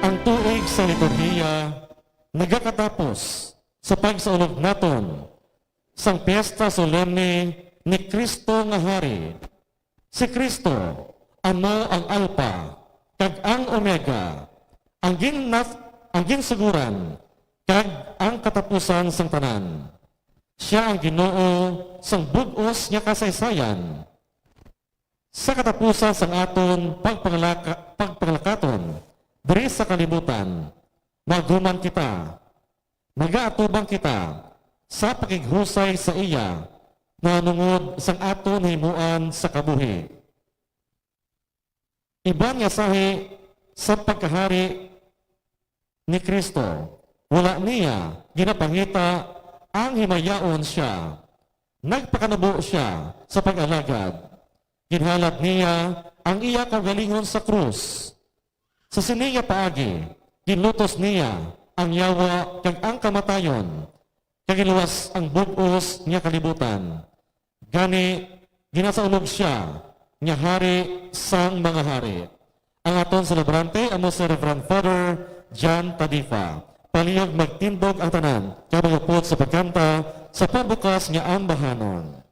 Ang tuig sa liturhiya nagakatapos sa pagsaulog naton sang piyesta solemne ni Kristo nga Hari. Si Kristo amo ang Alpha kag ang Omega, ang ginsuguran kag ang katapusan sang tanan. Siya ang Ginoo sang bug-os nga kasaysayan. Sa katapusan sang aton pagpangalakaton diri sa kalibutan, maguman kita, magaatubang kita sa pakighusay sa iya na nungod sang aton himuan sa kabuhi. Iban nga sahi sa pagkahari ni Kristo, wala niya ginapangita ang himayaon siya. Nagpakanubo siya sa pag-alagad. Ginhalat niya ang iya kagalingon sa krus. Sa siniya paagi, ginlutos niya ang yawa kag ang kamatayon, kag iluwas ang bug-os niya kalibutan. Gani, ginasaulog siya niya hari sang mga hari. Ang aton celebrante amo si Reverend Father John Tadifa. Palihog magtindog ang tanan, kaya magupot sa pagkanta sa pabukas niya ang bahanon.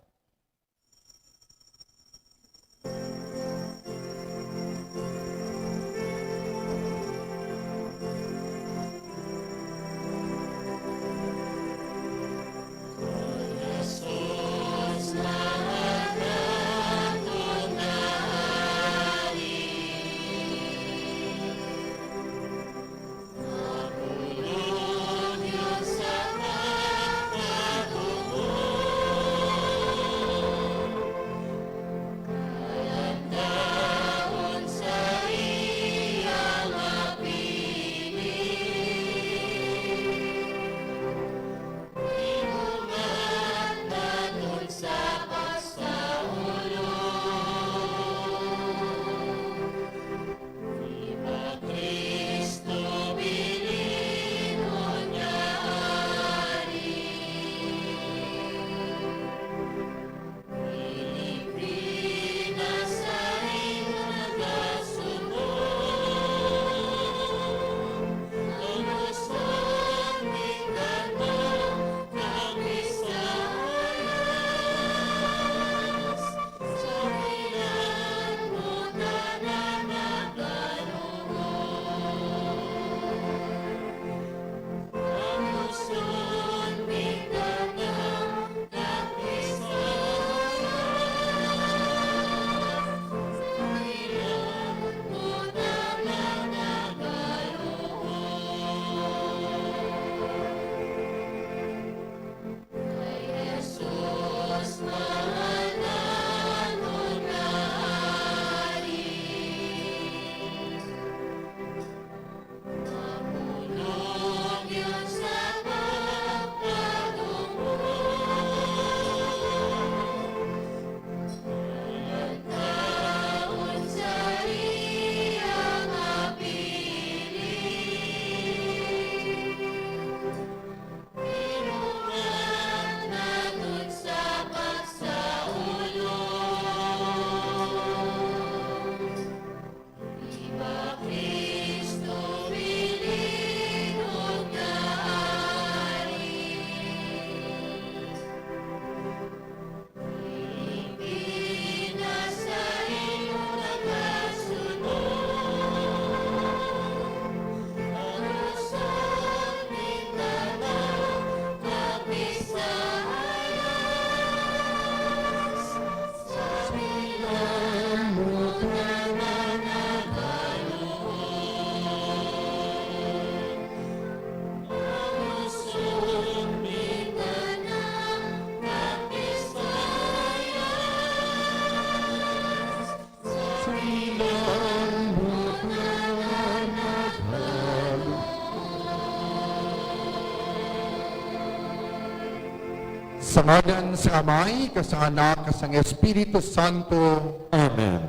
Sa ngalan sa Amay, sa Anak, sa Espiritu Santo. Amen.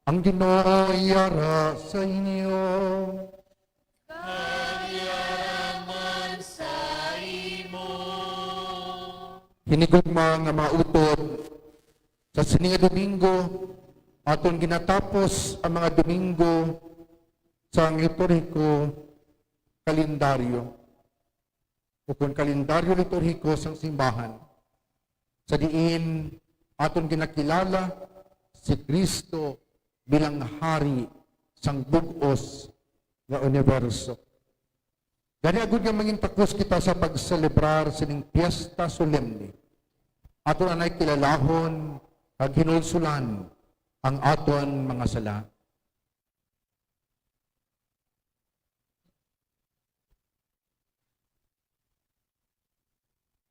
Ang Ginoo iyara sa inyo. Kanyaraman sa imo. Hinigugma nga mautod sa sininga Domingo, aton ginatapos ang mga Domingo sa liturhiko kalendaryo o kung kalendaryo liturhiko sang simbahan sa diin aton ginakilala si Kristo bilang hari sang bug-os nga universo. Gani agud nga mangintakos kita sa pagselebrar sining piyesta solemne. Aton anay kilalahon kag hinulsulan ang aton mga sala.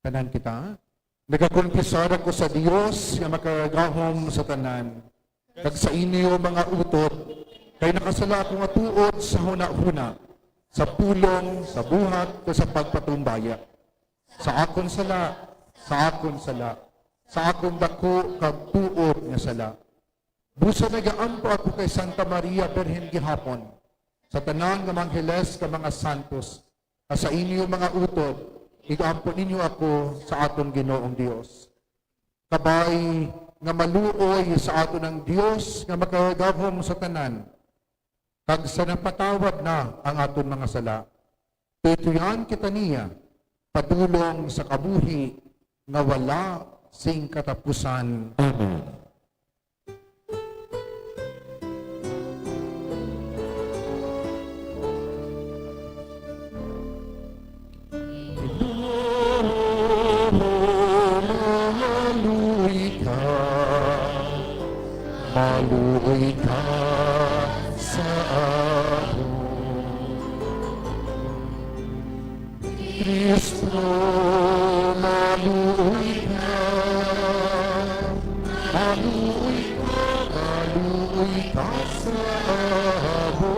Tanan kita, nagakonfesar ako sa Dios nga makaragahom sa tanan. Kag sa inyo mga utot, kay nakasala ako nga tuod sa huna-huna, sa pulong, sa buhat, o sa pagpatumbaya. Sa akon sala, sa akon sala, sa akon dako kag tuod nga sala. Busa nagaampo ako kay Santa Maria Birhen gihapon, sa tanan nga mangheles ka mga santos, sa inyo mga utot, igaampo ninyo ako sa aton Ginoong Dios. Kabay nga maluoy sa aton ng Dios nga makagahom sa tanan, kag sa napatawad na ang aton mga sala. Tutuyan kita niya, padulong sa kabuhi nga wala sing katapusan. Amen. Maluoy ka sa ako. Kristo, maluoy ka. Maluoy ka sa ako.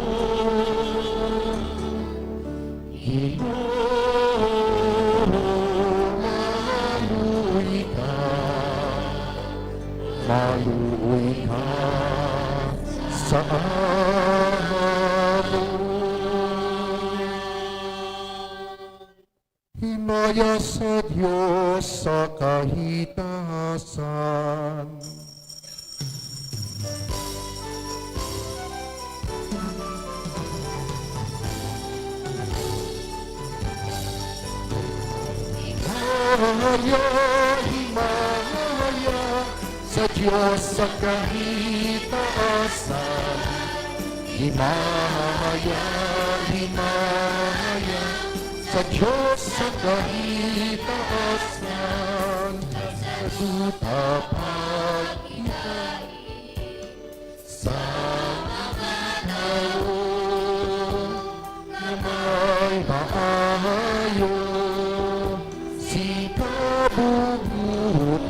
Maluoy ka. Maluoy ka sa amon. Himaya sa Diyos sa kahitasan. Himaya sa Diyos sa kahitaasan. Himaya sa Diyos sa kahitaasan. Sa duta pagkita sa mga tao na may maayo si kabubuton.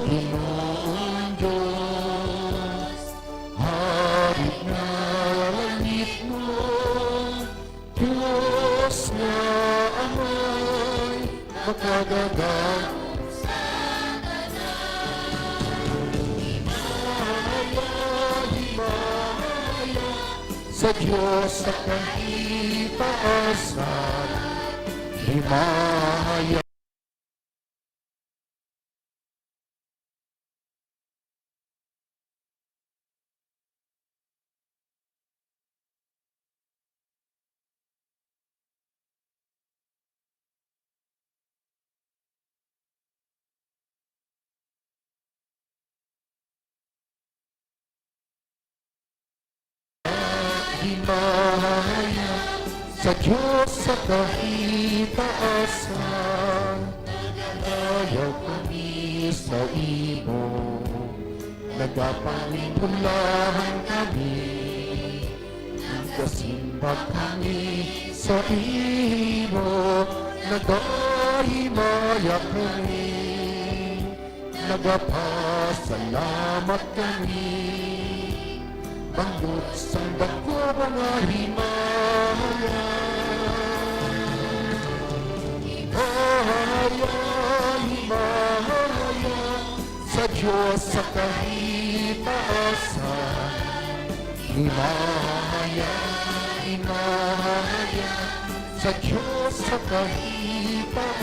Ginoong Diyos, harit na langit mo, Diyos na amay makagagang sa kanan. Himaya sa Diyos sa kahitaasan. Himaya himaya sa Diyos sa kahitaasan. Nagadayaw kami sa imo, nagapangipulahan kami, nagkasimba kami sa imo, nagahimaya kami, nagapasalamat kami. Banggot sa dako mga himaya. Himaya sa Diyos sa kahitaasan. Himaya sa Diyos sa kahitaasan.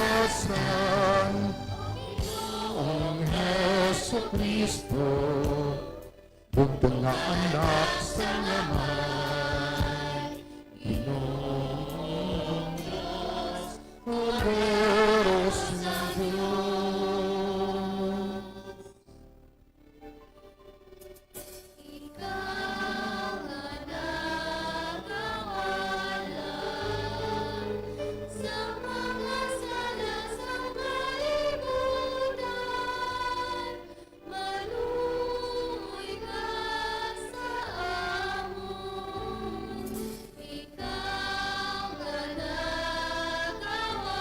Ang Jesu Kristo, Bugtong nga anak sa naman, Ginoong Diyos, Corderos ng Diyos. Ikaw ang nagkawala sa mga salasang kalibutan. Maluoy ka sa amon. Ikaw ang nagkawala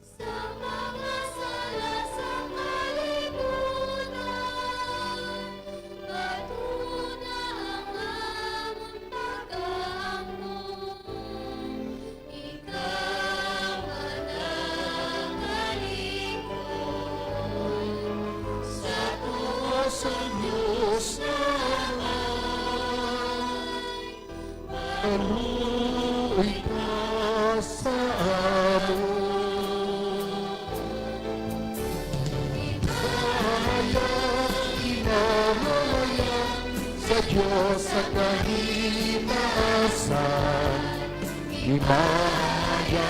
sa mga salasang kalibutan. Katuna ang amon pag-amon. Ikaw ang nagkalingkod sa tuos ang Diyos Maluoy ka sa amon. Himaya sa Diyos sa kahimaasan. Himaya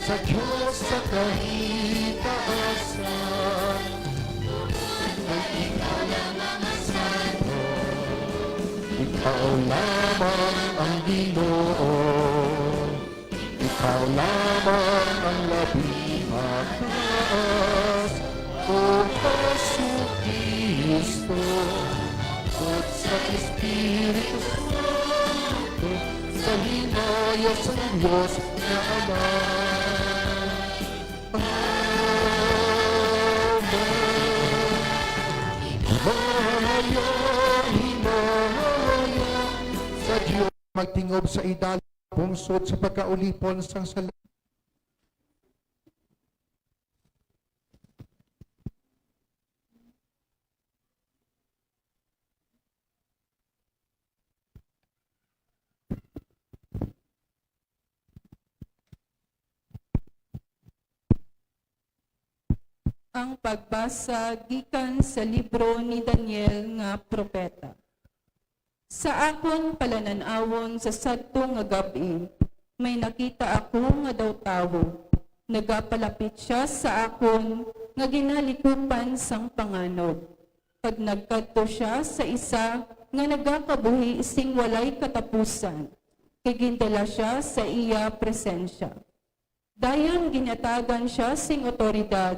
sa Diyos sa kahimaasan. Ikaw lamang ang santo, ikaw lamang ang Ginoo, ikaw lamang ang labing mataas, O Jesucristo, at sa Espiritu Santo, sa hinaya sa Diyos na Ama. Himaya sa Diyos magtingob sa idal pungsod sa pagkaulipon sang sala. Ang pagbasa gikan sa libro ni Daniel nga propeta. Sa akon palananawon sa sadto nga gabi, may nakita ako nga daw tawo. Nagapalapit siya sa akon nga ginalikupan sang panganod. Pag nagkadto siya sa isa nga nagakabuhi sing walay katapusan, kay gindala siya sa iya presensya. Dayon ginatagan siya sing otoridad,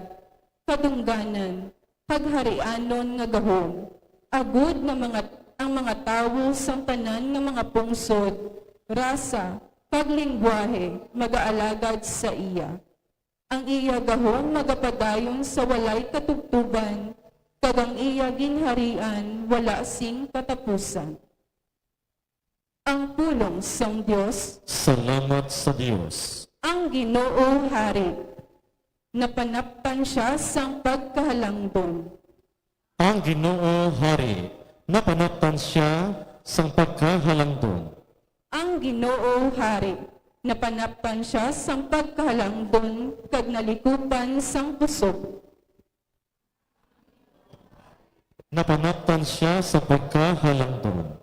kadungganan, pagharianon nga gahom, agud na ang mga tawo sang tanan nga mga pungsod, rasa, kag lingwahe, magaalagad sa iya. Ang iya gahom magapadayon sa walay katugtuban, kag ang iya ginharian wala sing katapusan. Ang pulong sang Dios, Salamat sa Diyos. ang Ginoo Hari, napanaptan siya sang pagkahalangdon. Ang Ginoo Hari, napanaptan siya sang pagkahalangdon. Ang Ginoo Hari, napanaptan siya sang pagkahalangdon kag nalikupan sang pusok. Napanaptan siya sa pagkahalangdon.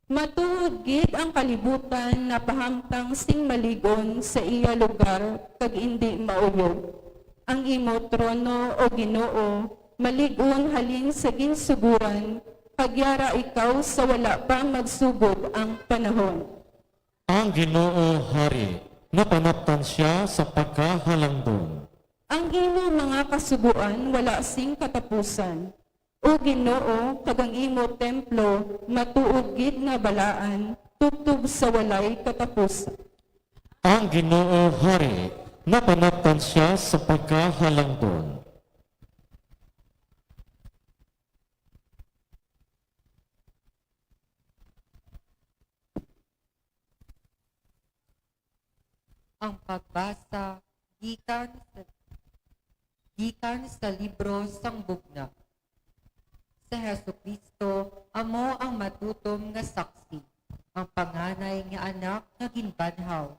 Matuod gid ang kalibutan na pahamtang sing maligon sa iya lugar kag indi mauyog. Ang imo trono o Ginoo maligon halin sa ginsuguran, pagyara ikaw sa wala pa magsugod ang panahon. Ang Ginoo Hari, napanaptan siya sa pagkahalangdon. Ang imo mga kasuguan wala sing katapusan. O Ginoo, kag ang imo templo matuod gid nga balaan, tubtub sa walay katapusan. Ang Ginoo Hari, napanaptan siya sa pagkahalangdon. Ang pagbasa gikan sa libro sang bugna. Sa Hesukristo amo ang matutom nga saksi, ang panganay nga anak nga ginbanhaw,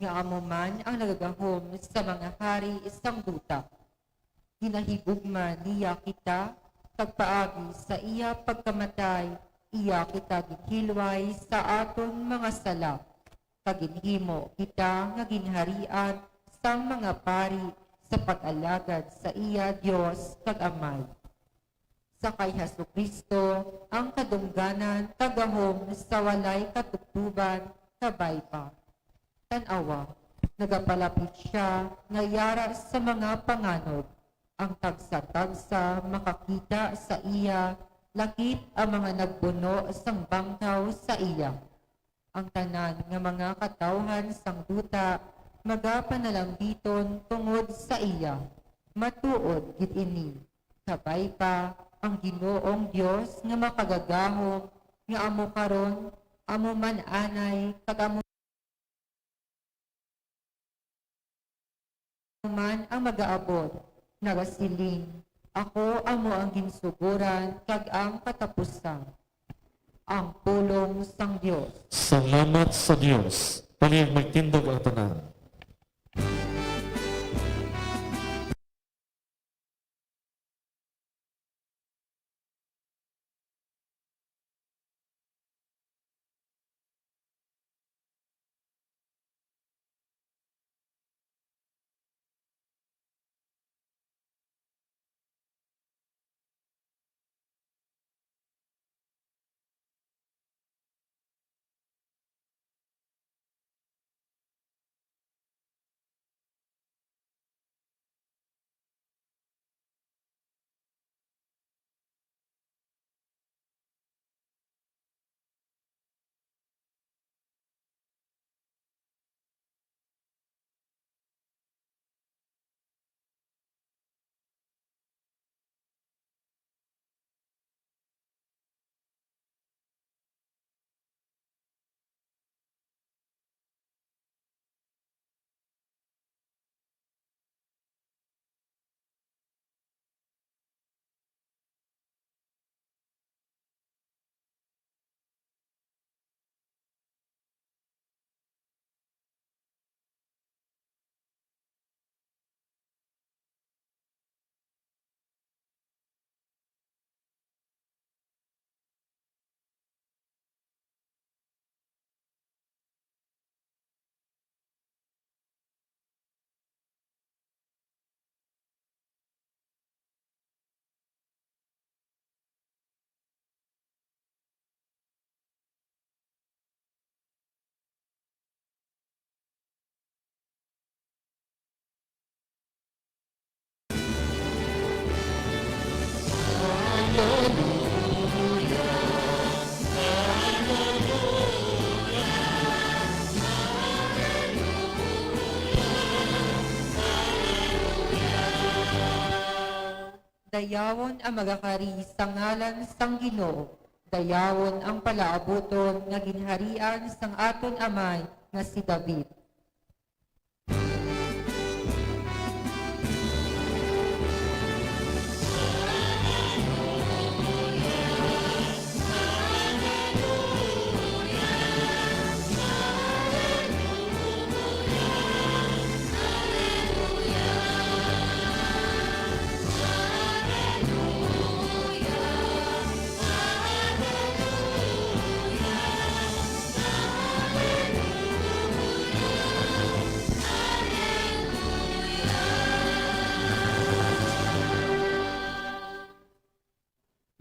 nga amo man ang nagagahom sa mga hari isang duta. ginahigugma niya kita, tagpaagi sa iya pagkamatay, iya kita ginhilway sa aton mga sala. Kaginhimo kita nga ginharian sa mga pari sa pag-alagad sa iya Dios kag Amay. Sa kay Jesucristo ang kadungganan tagahom sa walay katubtuban kabay pa. Tanawa, nagapalapit siya nga yara sa mga panganod. Ang tagsa-tagsa makakita sa iya, lakip ang mga nagbuno sang bangkaw sa iya. Ang tanan nga mga katawhan sang duta, magapanalambiton tungod sa iya. Matuod gid ini, kabay pa ang Ginoong Dios nga makagagahom, nga amo karon, amo man anay, kag amo man ang mag-aabot. Nagasiling, ako amo ang ginsuguran, kag ang katapusan. Ang pulong sang Dios. Salamat sa Dios. Palihag magtindog ang tanan. Dayawon ang magakari sa ngalan sang Ginoo. Dayawon ang palaabuton nga ginharian sang aton amay nga si David.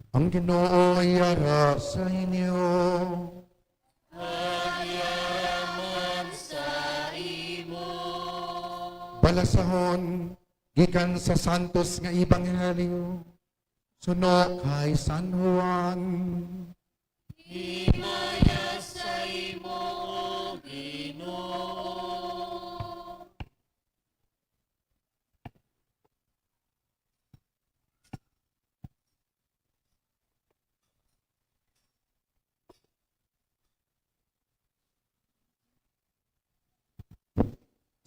Ang Ginoo ay yara sa inyo. Balasahon, gikan sa Santos nga Ebanghelyo, suno kay San Juan.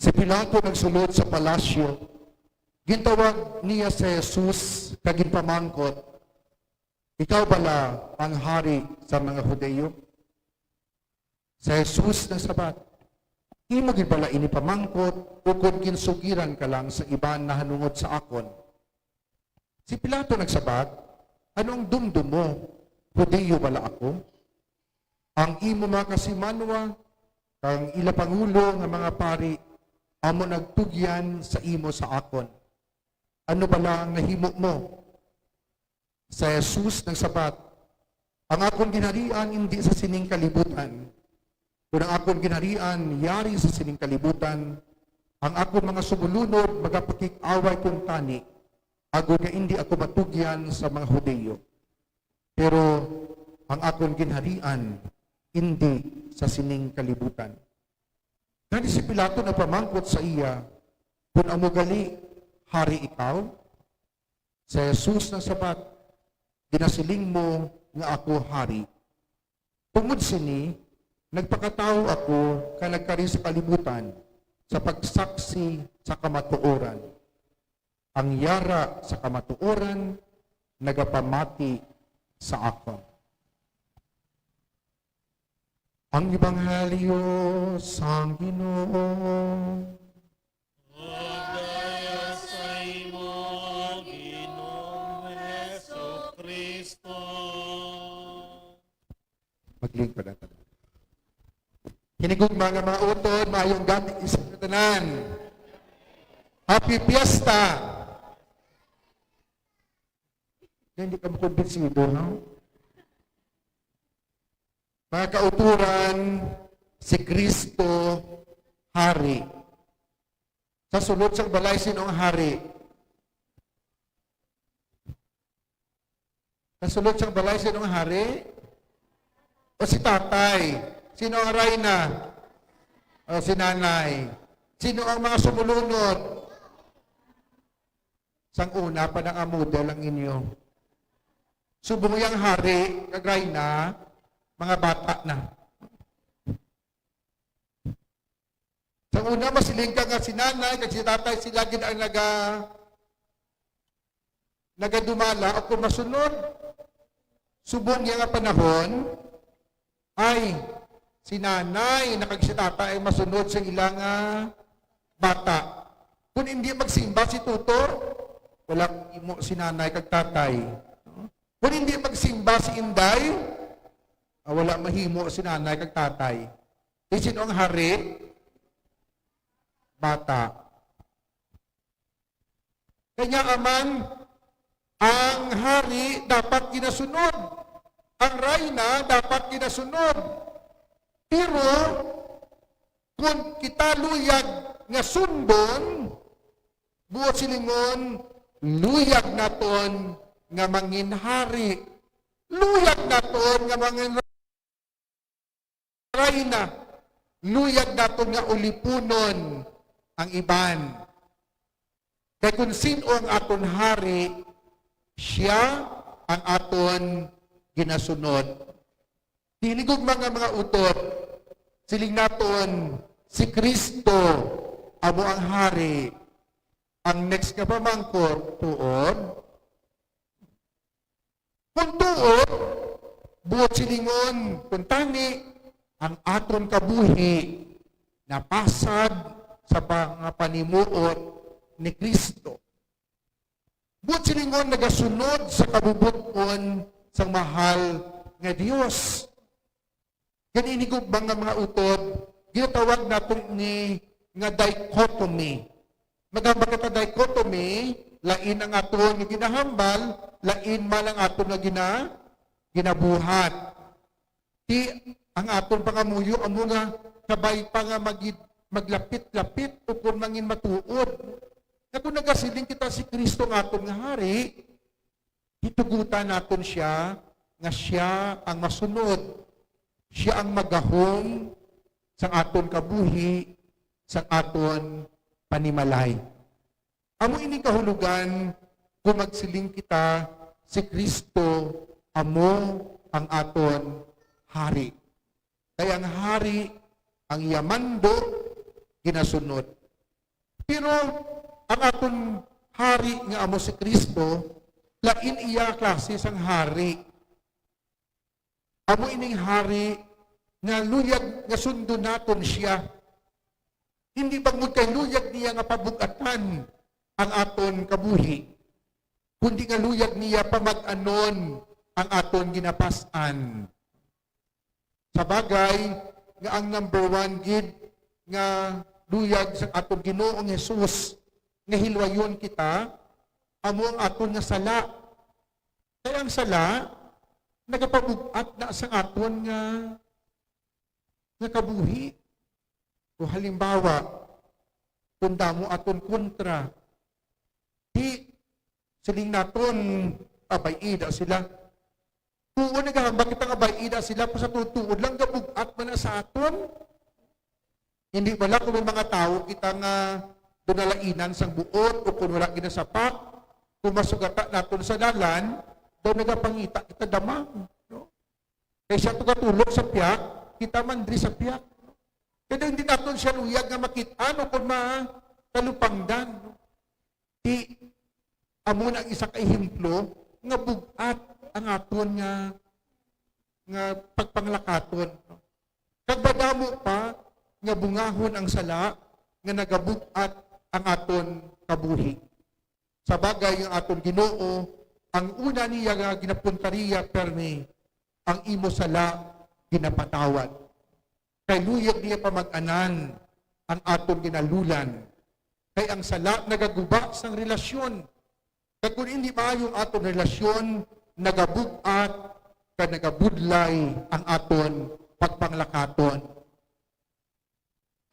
Si Pilato nagsulod sa palasyo. Gintawag niya si Jesus kaginpamangkot. Ikaw bala ang hari sa mga Hudeyo? Si Jesus nagsabat, imo gid bala ini pamangkot ukod kinsugiran ka lang sa iban na hanungod sa akon. Si Pilato nagsabat, anong dumdum mo? Hudiyo bala ako? Ang imo mga kasimanwa, kang ila pangulo nga mga pari, amo nagtugyan sa imo sa akon. Ano bala ang nahimo mo? Sa Jesus nagsabat, ang akong ginharian hindi sa sining kalibutan. Kung ang akong ginharian yari sa sining kalibutan, ang akong mga sumulunod magapakik-away kong tani, ago nga hindi ako matugyan sa mga Hudiyo. Pero ang akong ginharian hindi sa sining kalibutan. Kani si Pilato na pamangkot sa iya, kung amo gali, hari ikaw? Sa Jesus na sabat, ginasiling mo nga ako hari. Tungod sini, nagpakatao ako ka nagkari sa kalibutan sa pagsaksi sa kamatuoran. Ang yara sa kamatuoran, nagapamati sa ako. Ang Ebanghelyo sa Ginoo. Daya sa imo, Ginoong Jesucristo. Maglig pa na tanan. Hinigog mga utod, maayong gabi isang tanan. Happy Fiesta! Hindi ka makumbinsido, no? Mga kauturan, si Kristo, hari. Sa sulod sa balay, sino ang hari? Sa sulod sa balay, sino ang hari? O si tatay? Sino ang rayna? O si nanay? Sino ang mga sumulunod? Sang una pa ng amudel ang inyo. Subong yung hari, kag rayna, mga bata na. Sang una, masiling ka nga si nanay, kag si tatay, sila gid ang nagadumala. O kung masunod, subong yung nga panahon, ay si nanay na kag si tatay ay masunod sa ilang bata. Kung hindi magsimba si tutor, wala imo si nanay kag tatay. Kung hindi magsimba si inday, wala mahimo si nanay kag tatay. Sino ang hari? Bata. Kanya aman, ang hari dapat ginasunod. Ang rayna dapat ginasunod. Pero, kung kita luyag nga sundon, buot silingon, luyag naton nga mangin hari. Luyag naton nga mangin rayna. Luyag naton nga ulipunon ang iban. Kaya kung sino ang aton hari, siya ang aton ginasunod. Tinigog mga utot, siling naton, si Kristo, amo ang hari. Ang next nga pamangkot, tuod. Kung tuod, buot silingon, kung tani, ang aton kabuhi, napasad sa mga panimuot ni Kristo. Buot silingon, nagasunod sa kabubuton sa mahal nga Diyos. Ganinigog bang nga mga utod, ginatawag natin ni nga dichotomy. Magamba kita dichotomy, lain ang aton nga ginahambal, lain man ang aton nga ginabuhat. Ti ang aton pangamuyo, ang mga kabay pa nga maglapit-lapit o kung mangin matuod. Na kung nagasiling kita si Kristo nga aton nga hari, hitugutan natin siya nga siya ang masunod. Siya ang magahom sa aton kabuhi, sa aton panimalay. Amo ini kahulugan kung magsiling kita si Kristo, amo ang aton hari. Kaya ang hari, ang yamando, ginasunod. Pero ang aton hari nga amo si Kristo, lain iya klase sang hari. Amo ining hari nga luyag nga sundo naton siya. Hindi bang kay luyag niya nga pabugatan ang aton kabuhi. kundi nga luyag niya pamag-anon ang aton ginapasan. Sa bagay, nga ang number one gid nga luyag sa aton Ginoong Hesus nga hilwayon kita, amo ang aton nga sala. Kaya ang sala, nagapabugat na sa aton nga kabuhi. O halimbawa, kung damo aton kontra, di siling naton abayida sila. Kung nagahambak kitang abayida sila, pa sa tutuod lang, gabugat man na sa aton. Hindi wala kung may mga tao kita nga dunalainan sang buot o kung wala ginasapak, kung masugata naton sa dalan, daw nagapangita kita damang. No? Kaya siya ito katulog sa piyak, kita mandri sa piyak. No? Kaya hindi naton siya luyag nga makita, no, kung makalupangdan. No? Di, amo na ang isa kahimplo, nga bugat ang aton nga pagpanglakaton. No? Kagbadamo pa, nga bungahon ang sala, nga nagabugat ang aton kabuhi. Sa bagay ang aton Ginoo, ang una niya nga ginapuntariya permi, ang imo sala ginapatawad. Kay luyag niya pamag-anan ang aton ginalulan. Kay ang sala nagaguba sang relasyon. Kaya kung hindi maayo ang aton relasyon, nagabugat, kaya nagabudlay ang aton pagpanglakaton.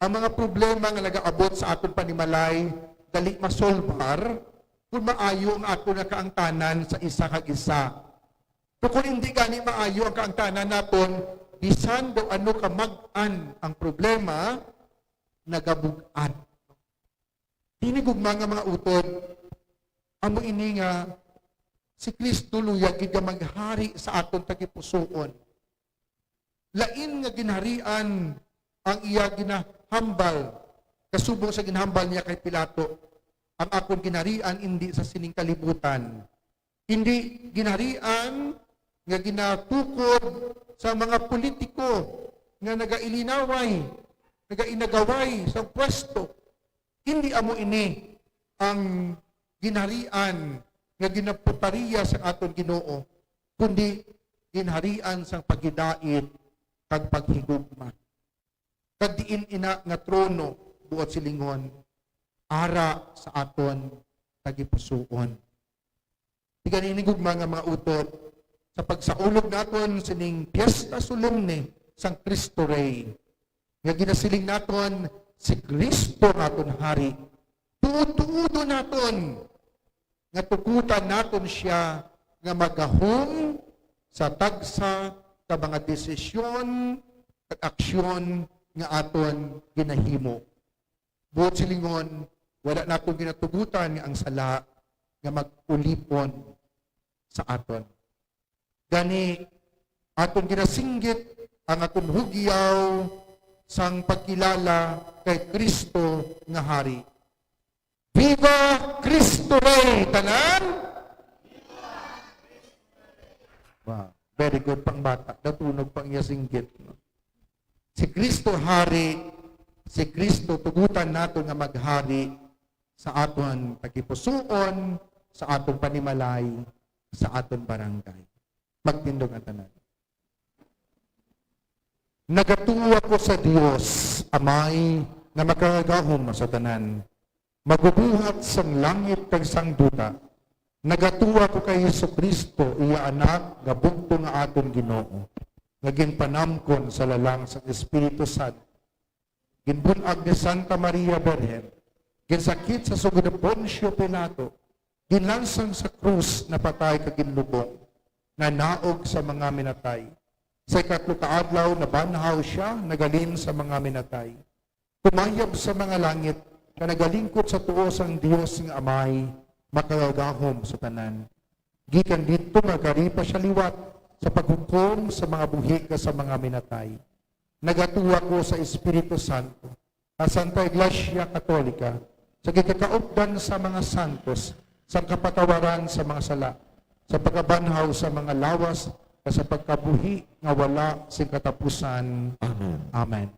Ang mga problema nga nagaabot sa aton panimalay, dali masolbar, kung maayo ang aton na kaangtanan sa isa kag isa. Pero kung hindi gani maayo ang kaangtanan naton, bisan daw ano ka mag-an ang problema, nagabugat. Tinigugma nga mga utod, amo ini nga, si Kristo luyag gid nga maghari sa aton tagipusoon. Lain nga ginharian ang iya ginahambal, kasubong sa ginhambal niya kay Pilato. Ang akong ginharian hindi sa sining kalibutan. Hindi ginharian nga ginatukod sa mga politiko nga nagailinaway, nagainagaway sa pwesto. Hindi amo ini ang ginharian nga ginaputariya sa aton Ginoo, kundi ginharian sang pagidait kag paghigugma. Kag diin ina nga trono buot silingon, ara sa aton tagipusoon. Tiganinigog mga utot, sa pagsaulog naton sining Piesta Solemne sang Cristo Rey, nga ginasiling naton si Kristo naton hari. Tuod-tuodo naton nga tukutan naton siya nga magahom sa tagsa sa mga desisyon at aksyon nga aton ginahimo. Buot silingon, wala naton ginatugutan nga ang sala nga mag-ulipon sa aton. Gani, aton ginasinggit ang aton hugyaw sang pagkilala kay Kristo nga hari. Viva Cristo Rey! Tanan? Wow, very good pang bata. Natunog pang iya singgit. No? Si Kristo hari, si Kristo tugutan nato nga maghari sa aton tagipusoon, sa aton panimalay, sa aton barangay. Magtindog ang tanan. Nagatuwa ko sa Dios, Amay, na makagahom sa tanan. Magubuhat sang langit kag sang duta. Nagatuwa ko kay Jesucristo, iya anak, nga bugto nga aton Ginoo. Nga ginpanamkon sa lalang sa Espiritu Santo. Ginbunag ni Santa Maria Virgen. Ginsakit sa sugod ni Poncio Pilato. Ginlansang sa krus na patay kag ginlubong. Na naog sa mga minatay. Sa ikatlo ka adlaw na banhaw siya, nagalin sa mga minatay. Tumayab sa mga langit, na nagalingkod sa tuos ang Diyos ng Amay, makagahom sa tanan. Gikan dito magkaripa siya liwat sa paghukom sa mga buhi ka sa mga minatay. Nagatuwa ko sa Espiritu Santo, sa Santa Iglesia Katolika, sa gikakaupdan sa mga santos, sa kapatawaran sa mga sala, sa pagkabanhaw sa mga lawas, sa pagkabuhi nga wala sing katapusan. Amen. Amen.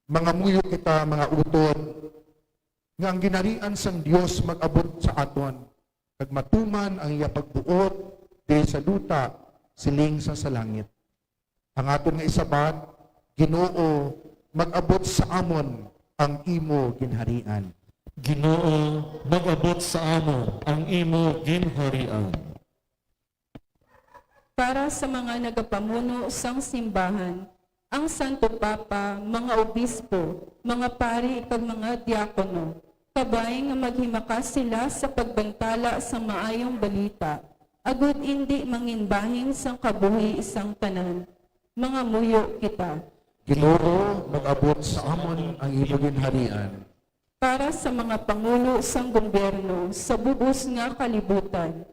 Mga muyo kita, mga utod, nga ang ginarian sang Dios mag-abot sa aton, kag matuman ang iya pagbuot di sa luta siling sa langit. Ang aton nga isabat, Ginoo, mag-abot sa amon ang imo ginharian. Ginoo, mag-abot sa amon ang imo ginharian. Para sa mga nagapamuno sang simbahan, ang Santo Papa, mga obispo, mga pari kag mga diakono, kabay nga maghimakas sila sa pagbantala sa maayong balita, agud indi manginbahin sang kabuhi isang tanan. Mga muyo kita. Ginoo, mag-abot sa amon ang imo ginharian. Para sa mga pangulo sang gobyerno sa bubos nga kalibutan,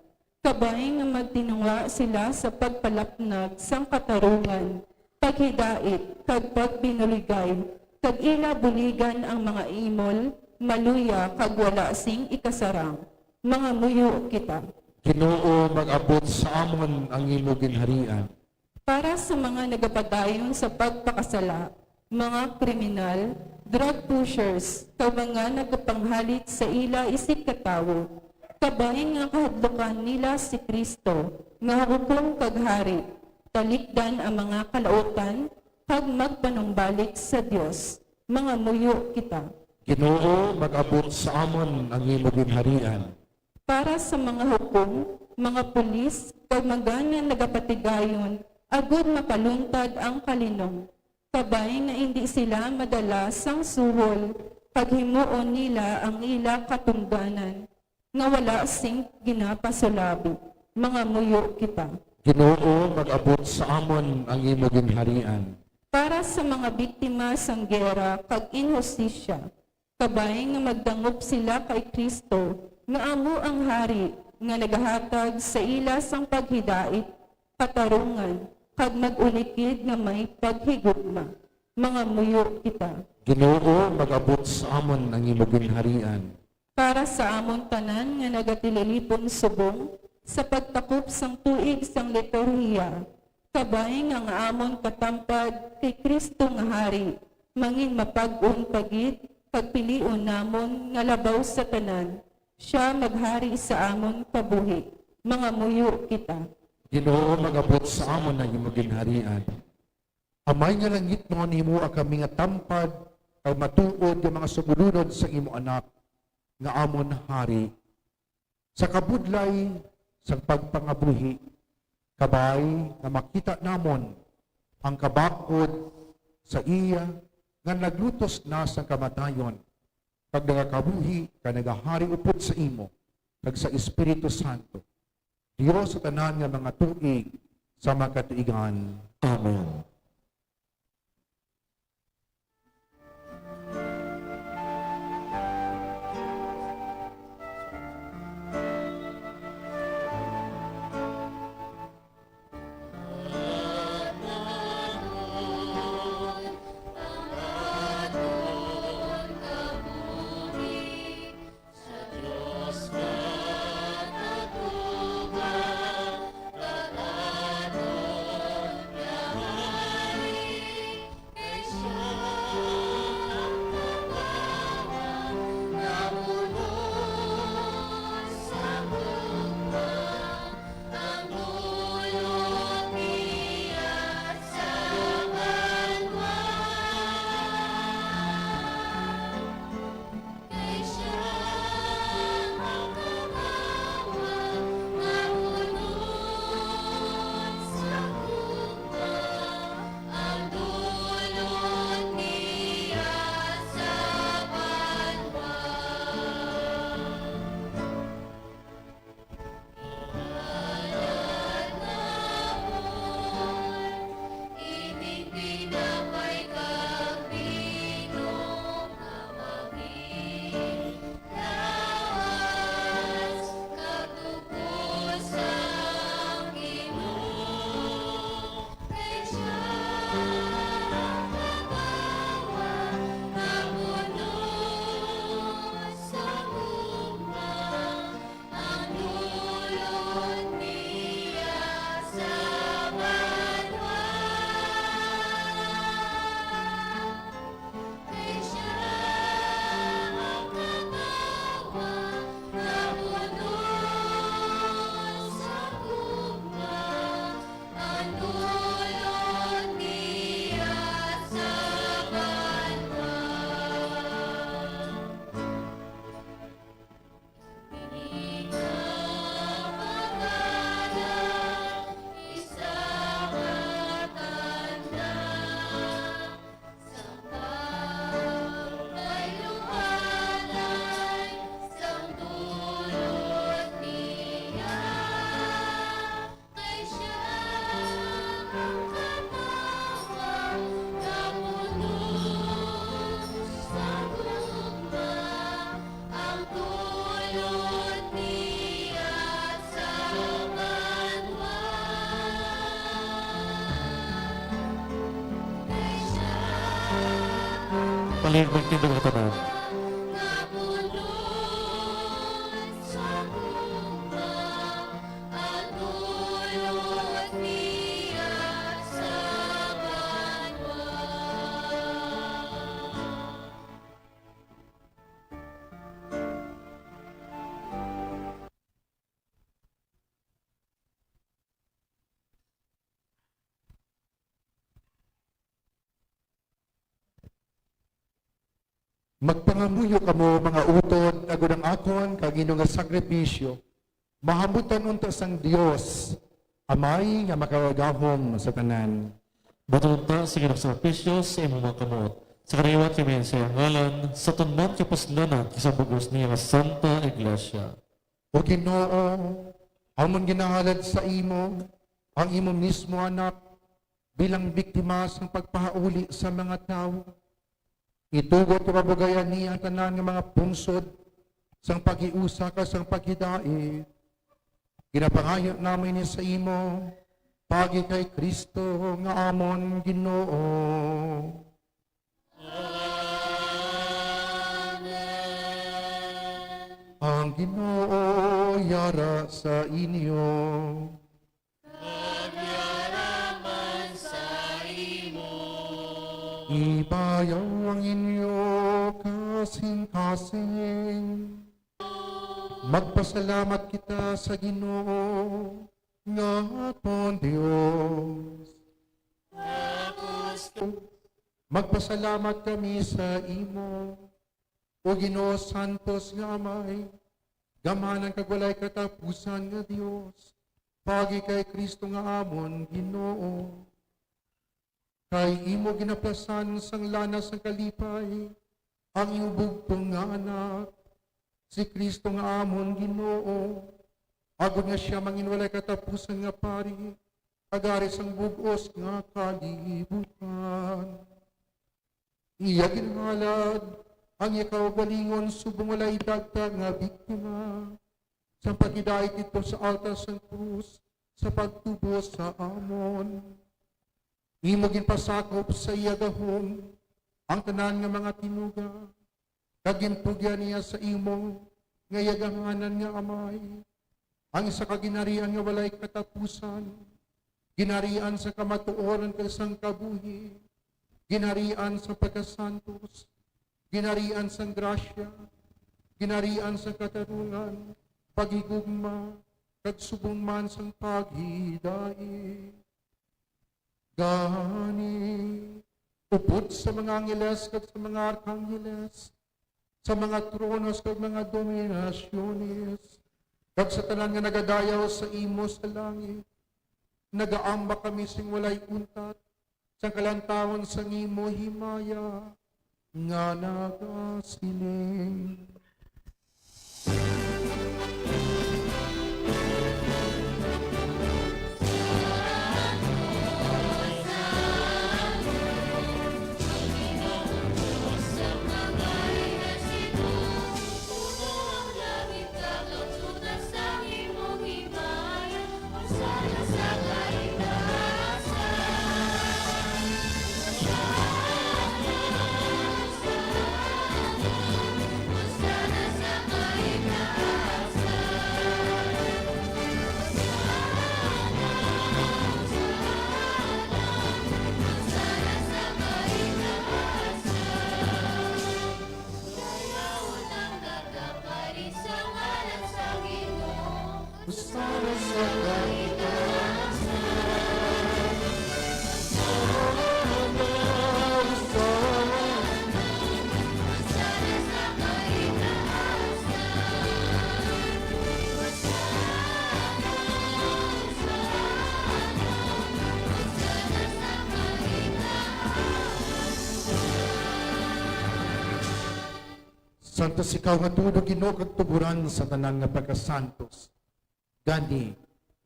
kabay nga magtinunga sila sa pagpalapnag sang katarungan, paghidait, kag pagbinuligay, kag ila buligan ang mga imol, maluya, kag wala sing ikasarang. Mga muyo kita. Ginoo, mag-abot sa amon ang imo ginharian. Para sa mga nagapadayon sa pagpakasala, mga kriminal, drug pushers, kag mga nagapanghalit sa ila isip katawo, kabay nga kahadlukan nila si Kristo, nga hukom kag hari, talikdan ang mga kalautan, kag magpanumbalik sa Dios. Mga muyo kita. Ginoo, mag-abot sa amon ang imo ginharian. Para sa mga hukom, mga pulis, kag mga nga nagapatigayon, agud mapaluntad ang kalinong. Kabay nga hindi sila madala sang suhol, paghimuon nila ang ila katungganan, nga wala sing ginapasulabi. Mga muyo kita. Ginoo, mag-abot sa amon ang imo ginharian. Para sa mga biktima sang gera kag inhustisya, kabay nga magdangop sila kay Kristo, nga amo ang hari, nga nagahatag sa ila sang paghidait, katarungan, kag mag-ulikid nga may paghigugma. Mga muyo kita. Ginoo, mag-abot sa amon ang imo ginharian. Para sa amon tanan nga nagatililipon subong, sa pagtakop sang tuig sang liturhiya, kabay nga nga amon katampad kay Kristo nga hari, mangin mapag-un pagid, pagpilion namon nga labaw sa tanan, siya maghari sa amon kabuhi. Mga muyo kita. Ginoo, mag-abot sa amon ang imo ginharian. Amay nga langit mo nimo ang kami nga tampad kag matuod nga mga sumulunod sa imo anak nga amon hari. Sa kabudlay sa pagpangabuhi, kabay nga makita namon ang kabakod sa iya nga naglutos na sa kamatayon. Pag nagakabuhi ka nagahari upod sa imo kag sa Espiritu Santo. Diyos sa tanan nga mga tuig sa makatuigan. Amen. palig magtindog ang tanan. Magpangamuyo kamo mga utod, agud ang akon, kagino nga sakripisyo, mahamutan unta sang Dios, amay nga makaragahom sa tanan. Batulunta sa ginagsapisyo sa imong mga kamot. Sa kariwat kami sa iyong ngalan, sa tunman kapuslanan, kisabugos niya nga Santa Iglesia. O Ginoo, amon ginahalad sa imo, ang imo mismo anak, bilang biktima sa pagpahauli sa mga tao. Itugot o kabugayan niya ang tanan ng mga pungsod sang pag-iusa ka sang paghidae. Ginapangayo namin ni sa imo, pagi kay Kristo nga amon Ginoo. Ang Ginoo yara sa inyo. Ibayaw ang inyo kasing-kasing. Magpasalamat kita sa Ginoo nga aton Dios. Magpasalamat kami sa imo, o Ginoo Santos nga Amay, gamanan kag walay katapusan nga Dios, pagi kay Kristo nga amon Ginoo. Kay imo ginaplasan sang lanas ng kalipay, ang iyong bugtong nga anak, si Kristo nga amon Ginoo, agud nga siya manginwalay katapusan nga pari, agari sang bugos nga kalibutan. Iya ginhalad, ang ikaw galingon subong walay dagta nga biktima, sa pagidait ito sa altar sang krus, sa pagtubo sa amon. Imo ginpasakop sa iya gahom ang tanan nga mga tinuga, kag ginpugyan niya sa imo nga yaganganan nga amay, ang isa ka ginarian nga walay katapusan, ginarian sa kamatuoran kag sang kabuhi, ginarian sa pagkasantos, ginarian sang grasya, ginarian sa katarungan, pagigugma, kag subong man sang paghidai. Gani, upod sa mga angeles kag sa mga arkangheles, sa mga tronos kag mga dominasyones, kag sa tanan nga nagadayaw sa imo sa langit, nagaamba kami sing walay untat, sa kalantawan sa imo himaya, nga nagasiling. Santos ikaw nga tulo Ginoo kag tuburan sa tanan nga pagkasantos. Gani,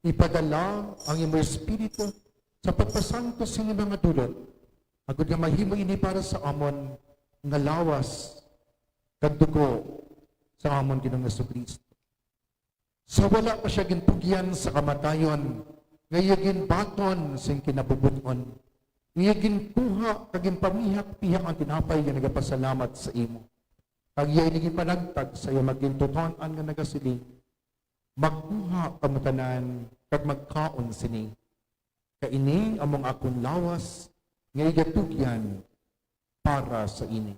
ipadala ang imo espiritu sa pagpasantos sa mga dulot. Agud nga mahimo ini para sa amon nga lawas kag dugo sa amon Ginoong Jesucristo. Sa wala pa siya ginpugyan sa kamatayon, nga iya ginbaton sing kinabubuton. Iya ginkuha kaging pamihak-pihak ang tinapay nga nagapasalamat sa imo. Kag iya inigin panagtag sa iya magintutonan nga nagasiling. Magkuha kamutanan kag magkaon sini. Kaini among akong lawas nga igatugyan para sa ini.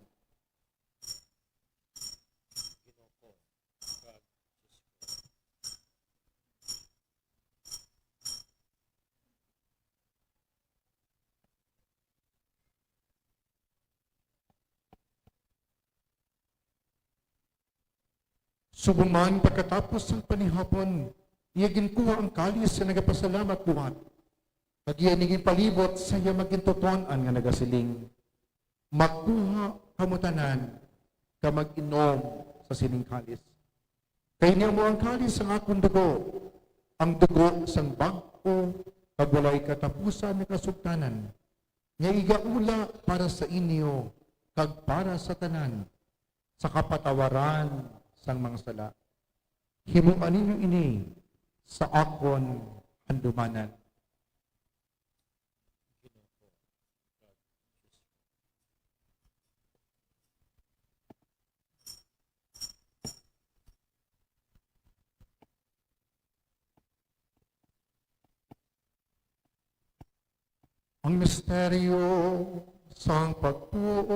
Subuman pagkatapos ng panihapon, iya ginkuha ang kalis sa nagapasalamat buhat. Pag iya niging palibot sa iya magintutuan nga nagasiling. Magkuha kamutanan ka mag-inom sa sining kalis. Kay niya mo ang kalis ang akong dugo, ang dugo sang bago, kag walay katapusan na kasugtanan. Nga igaula para sa inyo, kag para sa tanan, sa kapatawaran sang mga sala. Himuan ninyo ini sa akon handumanan. Ang misteryo sang pagtuo.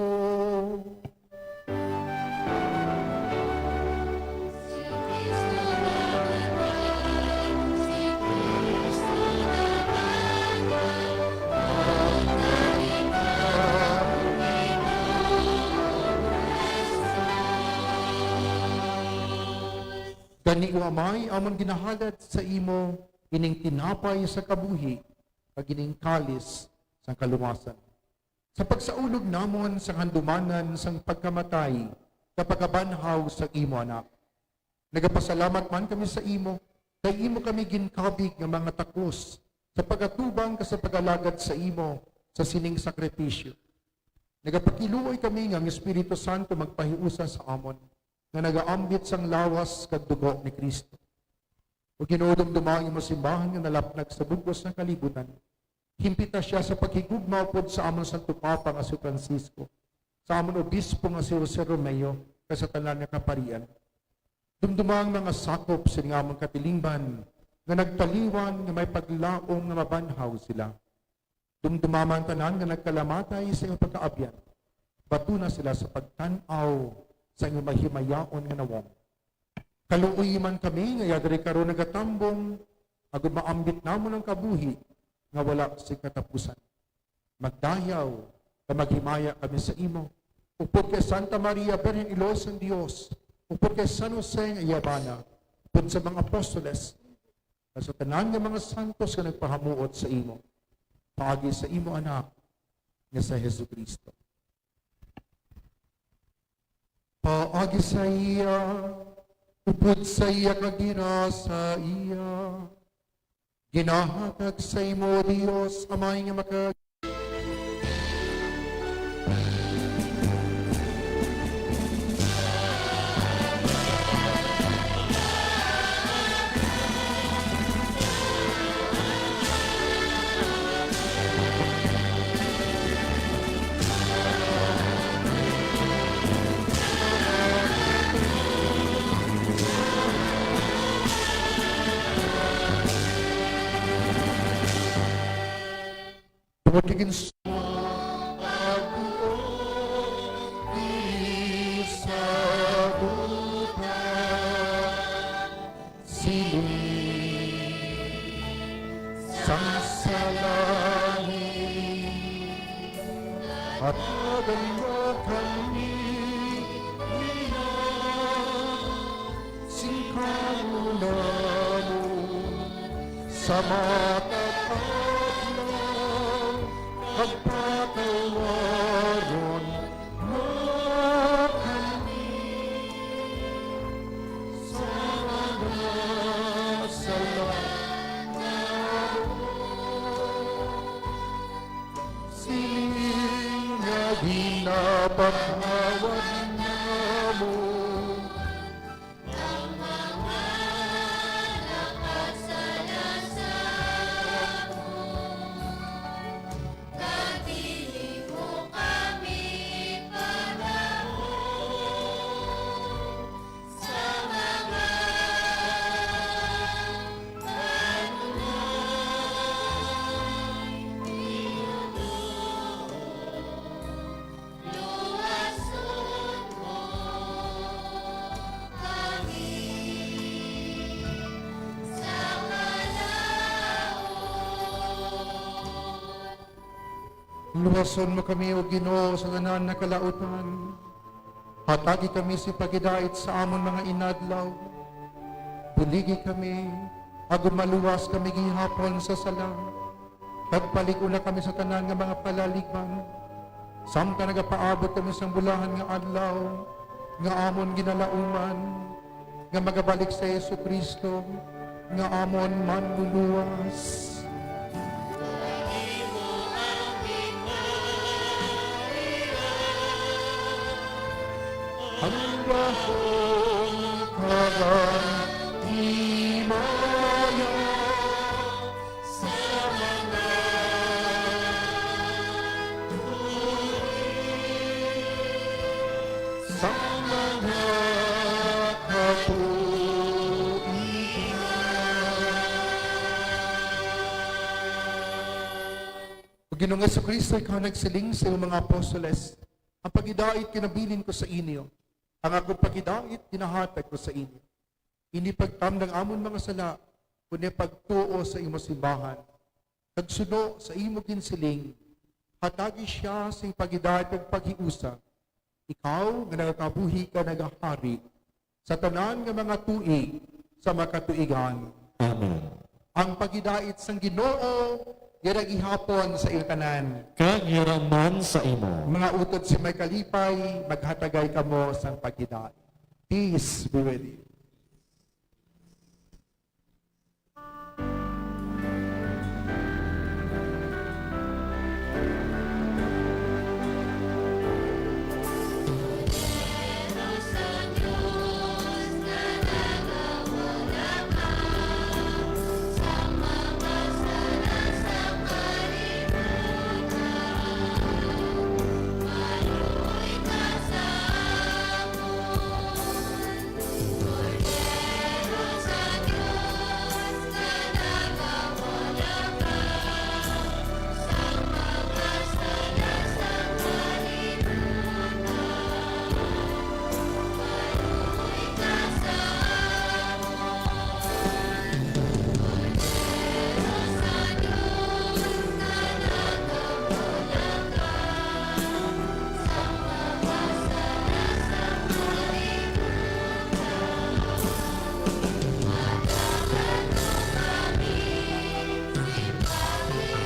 Gani amay amon ginahalad sa imo ining tinapay sa kabuhi kag ining kalis sa kaluwasan. Sa pagsaulog namon sa handumanan sang pagkamatay kapagabanhaw sa imo anak. Nagapasalamat man kami sa imo kay imo kami ginkabig nga mga takos sa pagatubang ka sa pagalagad sa imo sa sining sakripisyo. Nagapakiluoy kami nga ang Espiritu Santo magpahiusa sa amon nga nagaambit sang lawas kag dugo ni Kristo. O ginudong dumang imo simbahan nga nalapnag sa bugos ng kalibutan. Himpita siya sa paghigugma pod sa amon Santo Papa nga si Francisco, sa amon obispo nga si Jose Romeo, sa tanan nga kaparian. Dumdumang mga sakop sa nga among katilingban nga nagtaliwan nga may paglaong nga mabanhaw sila. Dumdumaman tanan nga nagkalamatay sa iyong pagkaabyan. Batuna sila sa pagtanaw sa iyong mahimayaon nga nawong. Kaluoy man kami nga yadri karon nagatambong agud maambit namon ang kabuhi nga wala si katapusan. Magdayaw nga maghimaya kami sa imo. Upod kay Santa Maria Birhen Ilos ng Dios, upod kay San Jose nga Iyabana, upod sa mga apostoles, sa tanan nga mga santos nga nagpahamuot sa imo. Paagi sa imo anak nga sa Jesucristo. Paagi sa iya, upod sa iya kagina sa iya. Ginahatag sa imo, Dios, amay nga maka tumutligin sa at maganda kami singkauna mo sa matataplang pagpatawaron mo kami sa mga salamat siling nga ginapaghawan na mo Kami Luwason mo kami, O Ginoo, sa tanan na kalautan. Hatagi kami si pagidait sa amon mga inadlaw. Buligi kami, agud maluwas kami gihapon sa salang. Pagpaliko na kami sa tanan nga mga palaligan. Samtang nagapaabot kami sa bulahan nga adlaw, nga amon ginalauman, nga magabalik sa Yesu Kristo, nga amon manluluwas. Ang bahong himaya sa mga sa mga kapuihan. Ginoong Jesucristo, ikaw nagsiling sa iyong mga apostoles, ang pagidait kinabilin ko sa inyo, ang akong pagidait kinahatag ko sa inyo. Ini pagtamdang amon mga sala, kundi pagtuo sa imo simbahan. Nagsuno sa imo ginsiling, hatagi siya sa pagidait ug paghiusa. Ikaw nga nagakabuhi ka nagahari sa tanan nga mga tuig sa makatuigan. Amen. Ang pagidait sang Ginoo yarag ihapon sa iyong tanan. Kagiraman sa imo. Mga utod si may kalipay, maghatagay kamo sang pagidait. Peace be with you.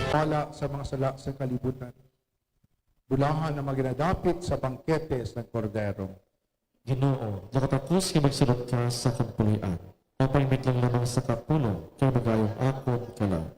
Pala sa mga sala sa kalibutan. Bulahan na maginadapit sa bangketes ng kordero. Ginoo, nakatapos kay magsulod ka sa kampulian. Mapahimit lang lamang sa kapulong, kay magayong akon kala.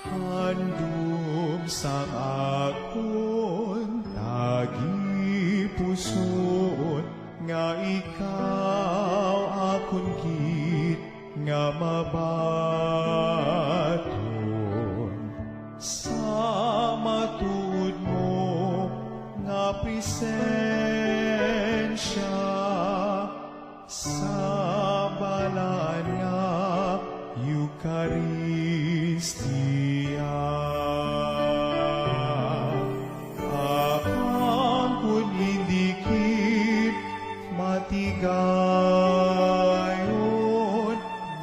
Handom sa akon tagi puson nga ikaw akon gid nga mabaton sa matud mo nga presensya sa balan nga Eucharistia. Akang kun indikit matigayon,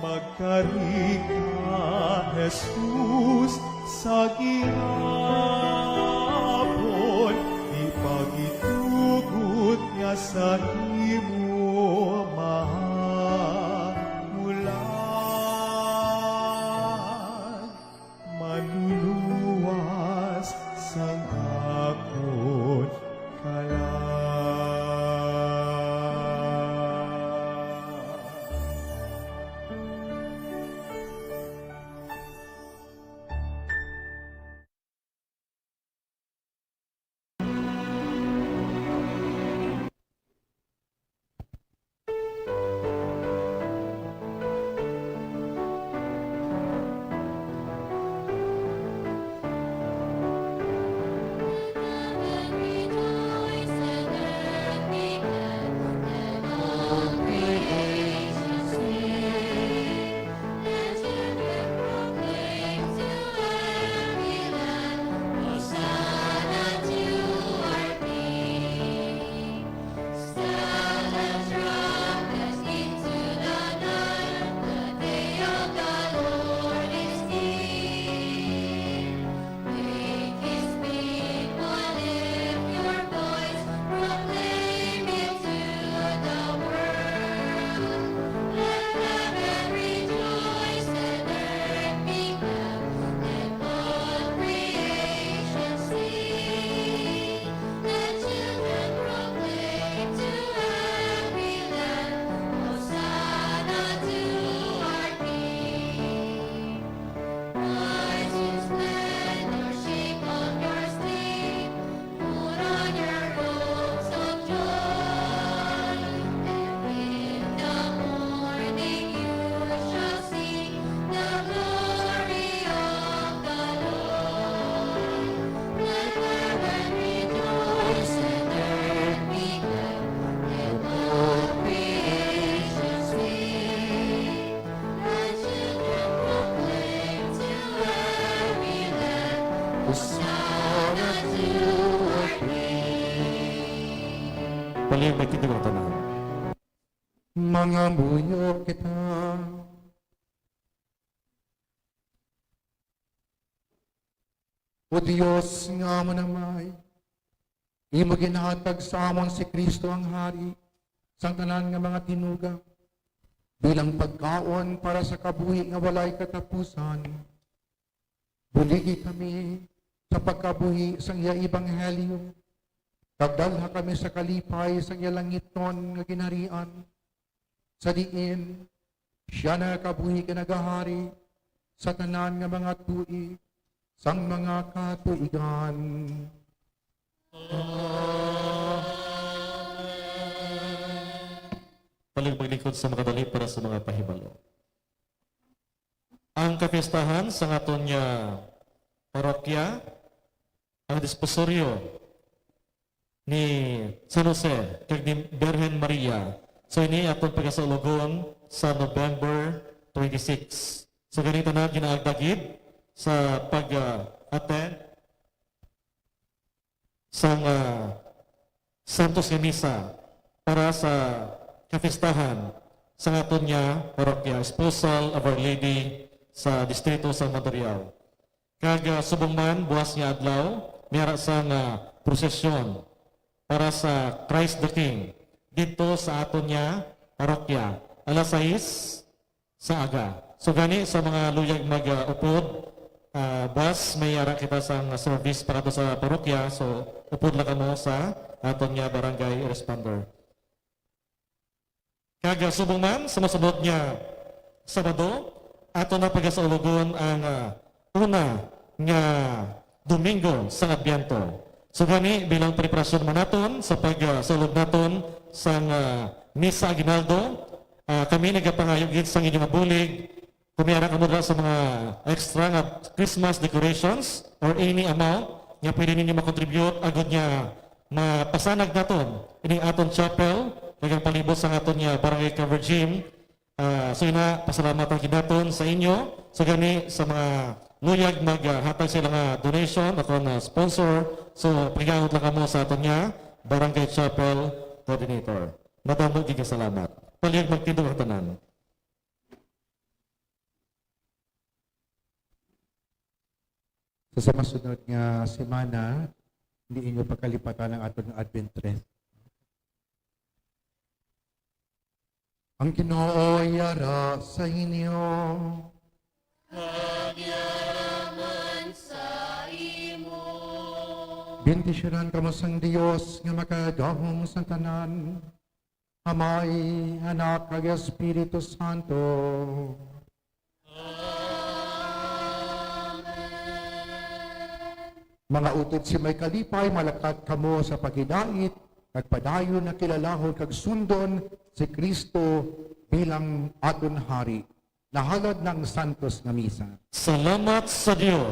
magkarig ka, Jesus, sa gihapon, ipagitugot nga sa imo mahamulan, manluluwas sang akon kala. Palihog magtindig ang tanan. Mga buyo kita. O Diyos nga mo namay, imo ginahatag sa amon si Kristo ang Hari, sang tanan nga mga tinuga, bilang pagkaon para sa kabuhi nga walay katapusan. Buligi kami sa pagkabuhi sang iya ebanghelyo, kagdalha kami sa kalipay sang iya langiton nga ginharian, sa diin, siya na kabuhi kinagahari sa tanan nga mga tuig, sang mga katuigan. Palihog maglikod sa mga dali para sa mga pahibalo. Ang kapistahan sa aton nga parokya, ang disposoryo ni San Jose kag ni Birhen Maria. So ini atong pagasaulugon sa November 26. So ganito na ginaagdagid sa pag-attend sa Santos nga Misa para sa kapistahan sa aton nga parokya, Esposal of Our Lady sa Distrito San Material. Kag subong man buwas nga adlaw, mayara sa prosesyon para sa Christ the King dito sa aton nga parokya, alas 6 sa aga. So gani sa mga luyag mag-upod, bus, may ara kita sa service para sa parokya, so upod lang kamo sa aton nga barangay responder. Kag subong man sa masunod nga Sabado, ato na pagasaulugon ang una nga Domingo sa Adbiento. So gani bilang preparasyon man naton sa pagsulod naton sa Misa Aguinaldo, kami nagapangayog sa inyong bulig. Kumiyara ka muna sa mga extra nga Christmas decorations or any amount nga pwede ninyo makontribute agad nga mapasanag naton ining aton chapel kagang palibot sa aton nga barangay cover gym. So ina pasalamat ang kinaton sa inyo. So gani sa mga luyag maghatag sila nga donation ako na sponsor. So pagigamot lang kamo sa aton nga barangay chapel coordinator. Madamo gid salamat. Palihog magtindog ang tanan. So, sa masunod nga semana, hindi inyo pagkalipatan ang aton Advent rest. Ang Ginoo yara sa inyo. Bendisyonan kamo sang Dios nga makagahom sa tanan. Amay, Anak, kag Espiritu Santo. Mga utod si may kalipay, malakat kamo sa pagidait, kagpadayon na kilalahon kag sundon si Kristo bilang aton hari. Nahalad ng Santos nga Misa. Salamat sa Dios.